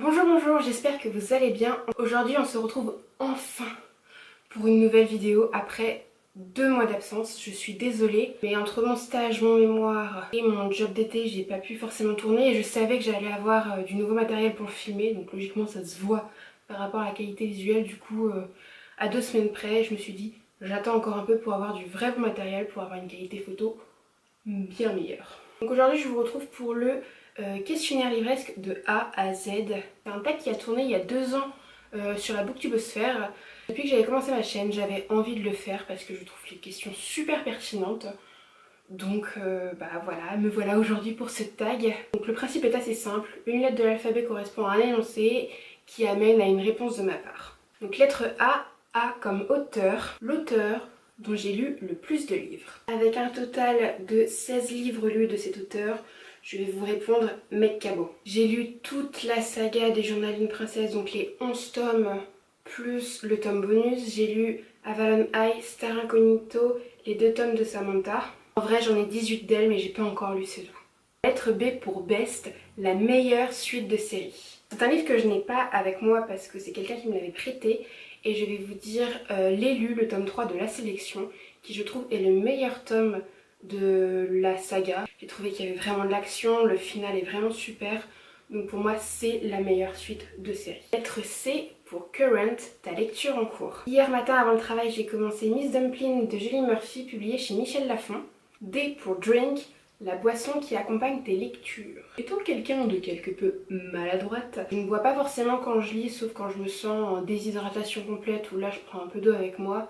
Bonjour, bonjour, j'espère que vous allez bien. Aujourd'hui on se retrouve enfin pour une nouvelle vidéo après 2 mois d'absence. Je suis désolée, mais entre mon stage, mon mémoire et mon job d'été, j'ai pas pu forcément tourner et je savais que j'allais avoir du nouveau matériel pour le filmer, donc logiquement ça se voit par rapport à la qualité visuelle. Du coup, à 2 semaines près, je me suis dit j'attends encore un peu pour avoir du vrai bon matériel, pour avoir une qualité photo bien meilleure. Donc aujourd'hui je vous retrouve pour le questionnaire livresque de A à Z. C'est un tag qui a tourné il y a 2 ans sur la Booktubosphère. Depuis que j'avais commencé ma chaîne, j'avais envie de le faire parce que je trouve les questions super pertinentes. Donc voilà, me voilà aujourd'hui pour ce tag. Donc le principe est assez simple. Une lettre de l'alphabet correspond à un énoncé qui amène à une réponse de ma part. Donc lettre A comme auteur, l'auteur dont j'ai lu le plus de livres. Avec un total de 16 livres lus de cet auteur, je vais vous répondre Meg Cabot. J'ai lu toute la saga des Journaux d'une princesse, donc les 11 tomes plus le tome bonus. J'ai lu Avalon High, Star Incognito, les 2 tomes de Samantha. En vrai j'en ai 18 d'elle mais j'ai pas encore lu ceux-là. Lettre B pour Best, la meilleure suite de série. C'est un livre que je n'ai pas avec moi parce que c'est quelqu'un qui me l'avait prêté et je vais vous dire L'élu, le tome 3 de La Sélection, qui je trouve est le meilleur tome de la saga. J'ai trouvé qu'il y avait vraiment de l'action, le final est vraiment super, donc pour moi c'est la meilleure suite de série. Lettre C pour Current, ta lecture en cours. Hier matin avant le travail j'ai commencé Miss Dumpling de Julie Murphy, publié chez Michel Lafon. D pour Drink, la boisson qui accompagne tes lectures. Étant quelqu'un de quelque peu maladroite, je ne bois pas forcément quand je lis, sauf quand je me sens en déshydratation complète, où là je prends un peu d'eau avec moi.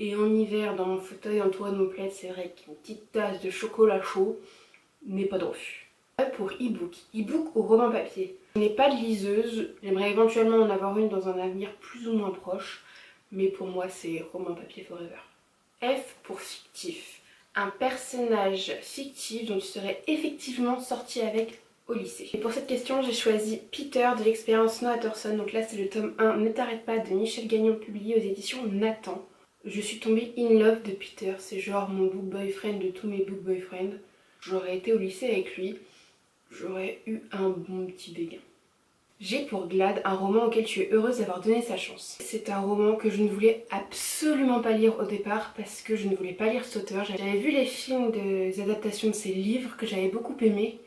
Et en hiver, dans mon fauteuil entouré de mon plaid, c'est vrai qu'une petite tasse de chocolat chaud n'est pas de refus. Pour e-book, e-book ou roman papier. Je n'ai pas de liseuse, j'aimerais éventuellement en avoir une dans un avenir plus ou moins proche, mais pour moi c'est roman papier forever. F pour fictif. Un personnage fictif dont tu serais effectivement sorti avec au lycée. Et pour cette question, j'ai choisi Peter de l'expérience Noah Thorson. Donc là, c'est le tome 1, Ne t'arrête pas, de Michel Gagnon, publié aux éditions Nathan. Je suis tombée in love de Peter. C'est genre mon book boyfriend de tous mes book boyfriends. J'aurais été au lycée avec lui. J'aurais eu un bon petit béguin. J'ai pour Glad, un roman auquel tu es heureuse d'avoir donné sa chance. C'est un roman que je ne voulais absolument pas lire au départ parce que je ne voulais pas lire cet auteur. J'avais vu les films des adaptations de ses livres que j'avais beaucoup aimés.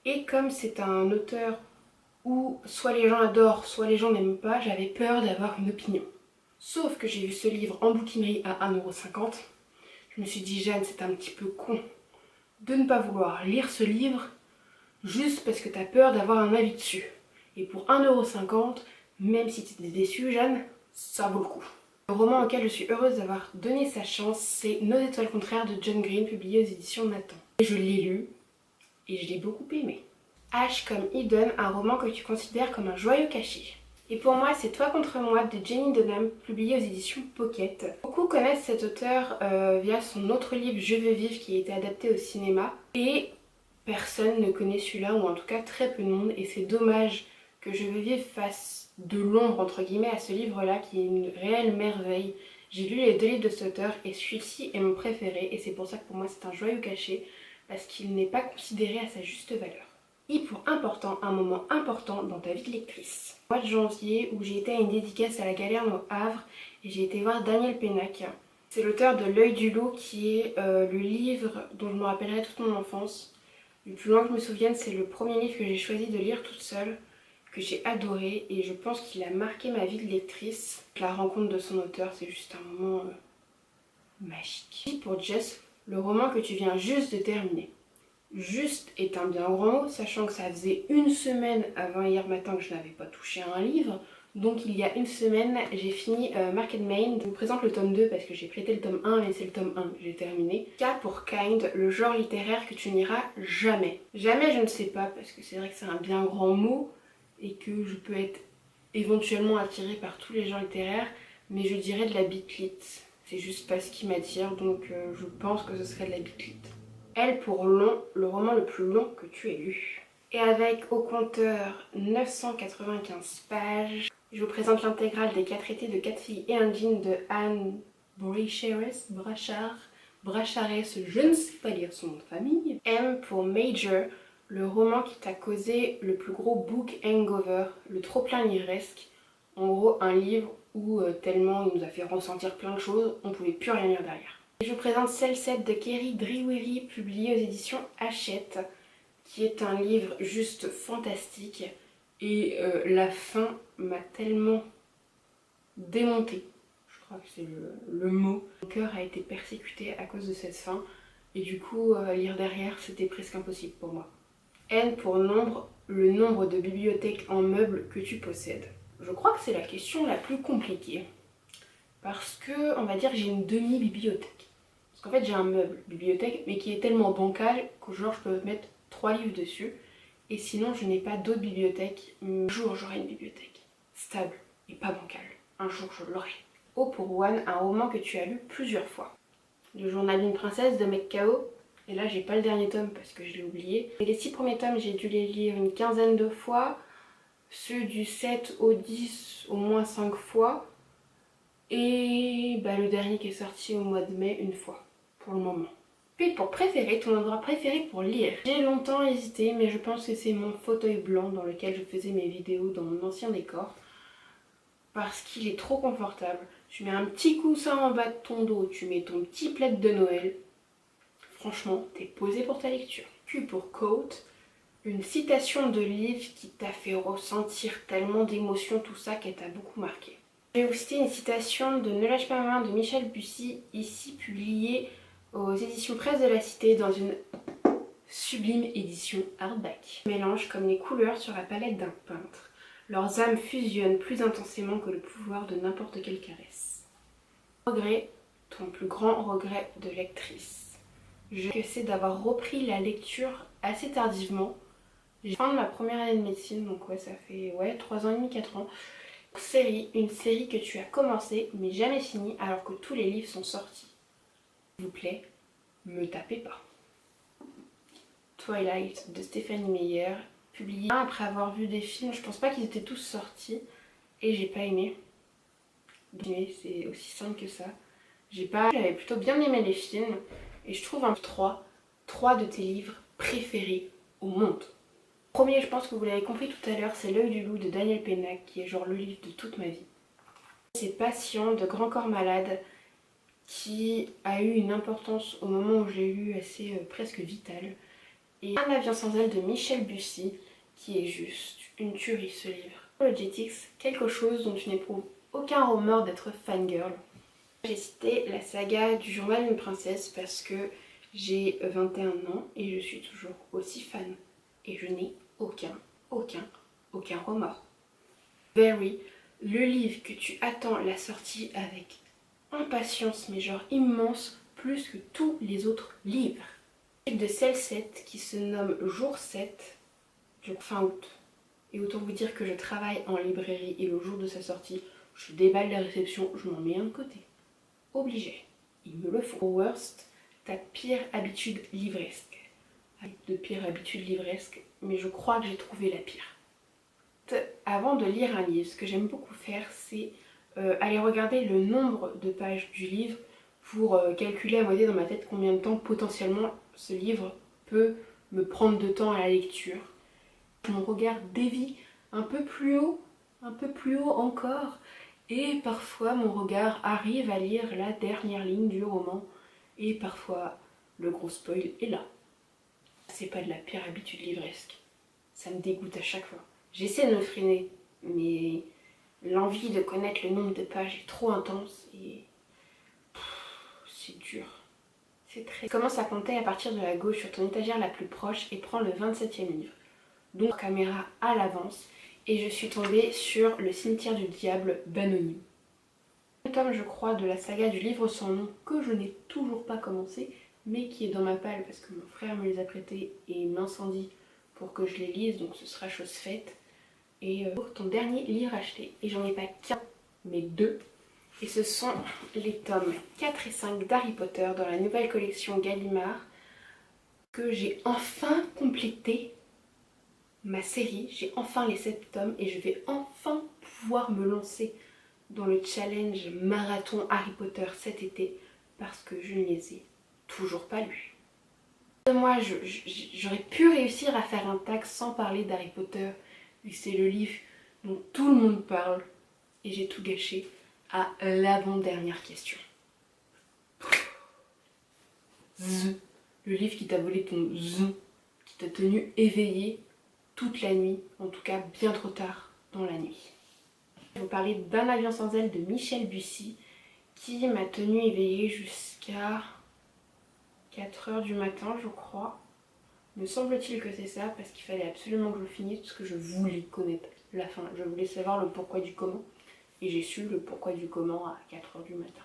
Et comme c'est un auteur où soit les gens adorent, soit les gens n'aiment pas, j'avais peur d'avoir une opinion. Sauf que j'ai vu ce livre en bouquinerie à 1,50 €. Je me suis dit, Jeanne, c'est un petit peu con de ne pas vouloir lire ce livre juste parce que t'as peur d'avoir un avis dessus. Et pour 1,50 €, même si tu étais déçue, Jeanne, ça vaut le coup. Le roman auquel je suis heureuse d'avoir donné sa chance, c'est Nos étoiles contraires de John Green, publié aux éditions Nathan. Et je l'ai lu et je l'ai beaucoup aimé. H comme Eden, un roman que tu considères comme un joyau caché. Et pour moi, c'est Toi contre moi de Jenny Dunham, publié aux éditions Pocket. Beaucoup connaissent cet auteur via son autre livre Je veux vivre qui a été adapté au cinéma. Et personne ne connaît celui-là, ou en tout cas très peu de monde. Et c'est dommage que Je veux vivre fasse de l'ombre entre guillemets à ce livre-là qui est une réelle merveille. J'ai lu les 2 livres de cet auteur et celui-ci est mon préféré. Et c'est pour ça que pour moi c'est un joyau caché, parce qu'il n'est pas considéré à sa juste valeur. I pour important, un moment important dans ta vie de lectrice. Mois de janvier où j'ai été à une dédicace à la Galerne au Havre et j'ai été voir Daniel Pénac. C'est l'auteur de L'œil du loup qui est le livre dont je me rappellerai toute mon enfance. Du plus loin que je me souvienne, c'est le premier livre que j'ai choisi de lire toute seule, que j'ai adoré et je pense qu'il a marqué ma vie de lectrice. La rencontre de son auteur, c'est juste un moment magique. I pour Jess, le roman que tu viens juste de terminer. Juste est un bien grand mot, sachant que ça faisait 1 semaine avant hier matin que je n'avais pas touché à un livre. Donc il y a 1 semaine, j'ai fini Market Main. Je vous présente le tome 2 parce que j'ai prêté le tome 1 mais c'est le tome 1 que j'ai terminé. K pour Kind, le genre littéraire que tu n'iras jamais. Jamais je ne sais pas parce que c'est vrai que c'est un bien grand mot et que je peux être éventuellement attirée par tous les genres littéraires, mais je dirais de la bitlit. C'est juste pas ce qui m'attire, donc je pense que ce serait de la bitlit. L pour long, le roman le plus long que tu aies lu. Et avec au compteur 995 pages, je vous présente l'intégrale des 4 étés de 4 filles et un jean de Anne Brachares, je ne sais pas lire son nom de famille. M pour Major, le roman qui t'a causé le plus gros book hangover, le trop-plein livresque. En gros, un livre où tellement il nous a fait ressentir plein de choses, on pouvait plus rien lire derrière. Et je vous présente Cell7 de Kerry Drewry, publié aux éditions Hachette, qui est un livre juste fantastique. Et la fin m'a tellement démontée. Je crois que c'est le mot. Mon cœur a été persécuté à cause de cette fin. Et du coup, lire derrière, c'était presque impossible pour moi. N pour nombre, le nombre de bibliothèques en meubles que tu possèdes. Je crois que c'est la question la plus compliquée. Parce que, on va dire que j'ai une demi-bibliothèque. Parce qu'en fait, j'ai un meuble bibliothèque, mais qui est tellement bancal que genre je peux mettre 3 livres dessus. Et sinon, je n'ai pas d'autres bibliothèques. Un jour, j'aurai une bibliothèque stable et pas bancale. Un jour, je l'aurai. O pour One, un roman que tu as lu plusieurs fois. Le journal d'une princesse de Mekao. Et là, j'ai pas le dernier tome parce que je l'ai oublié. Et les 6 premiers tomes, j'ai dû les lire une quinzaine de fois. Ceux du 7 au 10, au moins 5 fois. Et le dernier qui est sorti au mois de mai, une fois, pour le moment. Puis pour préférer, ton endroit préféré pour lire. J'ai longtemps hésité, mais je pense que c'est mon fauteuil blanc dans lequel je faisais mes vidéos dans mon ancien décor. Parce qu'il est trop confortable. Tu mets un petit coussin en bas de ton dos, tu mets ton petit plaid de Noël. Franchement, t'es posé pour ta lecture. Puis pour quote, une citation de livre qui t'a fait ressentir tellement d'émotions, tout ça, qu'elle t'a beaucoup marqué. Je vais vous citer une citation de Ne lâche pas ma main de Michel Bussy, ici publiée aux éditions Presse de la Cité dans une sublime édition hardback. Mélange comme les couleurs sur la palette d'un peintre. Leurs âmes fusionnent plus intensément que le pouvoir de n'importe quelle caresse. Regret, ton plus grand regret de lectrice. Que c'est d'avoir repris la lecture assez tardivement. J'ai fin de ma première année de médecine, donc ouais, ça fait 3 ans et demi, 4 ans. Une série que tu as commencé mais jamais finie alors que tous les livres sont sortis. S'il vous plaît, me tapez pas. Twilight de Stephanie Meyer, publié après avoir vu des films, je pense pas qu'ils étaient tous sortis et j'ai pas aimé. C'est aussi simple que ça. J'avais plutôt bien aimé les films et je trouve un 3 de tes livres préférés au monde. Premier, je pense que vous l'avez compris tout à l'heure, c'est L'œil du loup de Daniel Pennac, qui est genre le livre de toute ma vie. C'est Patient de Grand Corps Malade, qui a eu une importance au moment où je l'ai lu assez presque vitale. Et Un avion sans aile de Michel Bussy, qui est juste une tuerie ce livre. Apologetics, quelque chose dont tu n'éprouves aucun remords d'être fangirl. J'ai cité la saga du journal d'une princesse parce que j'ai 21 ans et je suis toujours aussi fan. Et je n'ai aucun remords. Very, le livre que tu attends la sortie avec impatience, mais genre immense, plus que tous les autres livres. De Cell7 qui se nomme Jour 7, fin août. Et autant vous dire que je travaille en librairie et le jour de sa sortie, je déballe la réception, je m'en mets un de côté. Obligé. Il me le faut. Worst, ta pire habitude livresque. De pire habitude livresque, mais je crois que j'ai trouvé la pire. Avant de lire un livre, ce que j'aime beaucoup faire, c'est aller regarder le nombre de pages du livre pour calculer à moitié dans ma tête combien de temps potentiellement ce livre peut me prendre de temps à la lecture. Mon regard dévie un peu plus haut encore, et parfois mon regard arrive à lire la dernière ligne du roman, et parfois le gros spoil est là. C'est pas de la pire habitude livresque. Ça me dégoûte à chaque fois. J'essaie de me freiner, mais l'envie de connaître le nombre de pages est trop intense et c'est dur. C'est très... Commence à compter à partir de la gauche sur ton étagère la plus proche et prends le 27e livre. Donc caméra à l'avance et je suis tombée sur Le cimetière du diable d'Anonyme. Un tome, je crois, de la saga du livre sans nom que je n'ai toujours pas commencé, mais qui est dans ma palle parce que mon frère me les a prêtés et m'incendie pour que je les lise, donc ce sera chose faite. Et pour ton dernier livre acheté, et j'en ai pas qu'un, mais 2, et ce sont les tomes 4 et 5 d'Harry Potter dans la nouvelle collection Gallimard, que j'ai enfin complété ma série, j'ai enfin les 7 tomes et je vais enfin pouvoir me lancer dans le challenge marathon Harry Potter cet été parce que je ne les ai toujours pas lus. Moi, j'aurais pu réussir à faire un tag sans parler d'Harry Potter, vu que c'est le livre dont tout le monde parle, et j'ai tout gâché à l'avant-dernière question. Z. Le livre qui t'a volé ton Z, qui t'a tenu éveillé toute la nuit, en tout cas bien trop tard dans la nuit. Je vais vous parler d'Un avion sans aile de Michel Bussy, qui m'a tenu éveillée jusqu'à 4 h du matin, je crois. Me semble-t-il que c'est ça, parce qu'il fallait absolument que je le finisse, parce que je voulais connaître la fin. Je voulais savoir le pourquoi du comment. Et j'ai su le pourquoi du comment à 4 h du matin.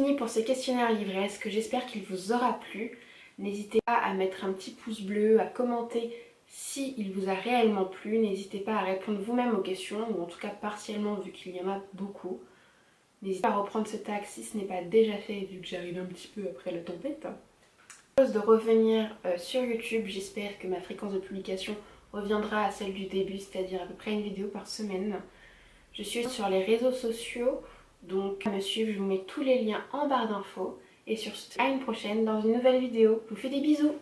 Fini pour ce questionnaire l'ivresse, que j'espère qu'il vous aura plu. N'hésitez pas à mettre un petit pouce bleu, à commenter si il vous a réellement plu. N'hésitez pas à répondre vous-même aux questions, ou en tout cas partiellement vu qu'il y en a beaucoup. N'hésitez pas à reprendre ce tag si ce n'est pas déjà fait, vu que j'arrive un petit peu après la tempête. De revenir sur YouTube, j'espère que ma fréquence de publication reviendra à celle du début, c'est-à-dire à peu près une vidéo par semaine. Je suis sur les réseaux sociaux, donc à me suivre, je vous mets tous les liens en barre d'infos. Et sur ce, à une prochaine dans une nouvelle vidéo. Je vous fais des bisous.